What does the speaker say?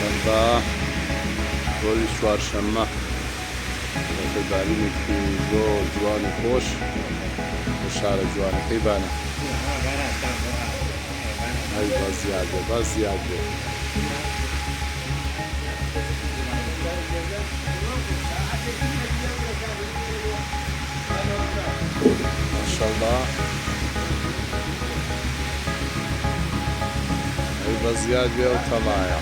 الله ڕۆژی چوارشەممە بەفەربارینێکی زۆر جوان و خۆش بۆ شارە جوانەکەی بانە. هەی باز زیاد بێ، باز زیاد بێ. ماشەڵڵا هەی باز زیاد بێ و تەڵایە.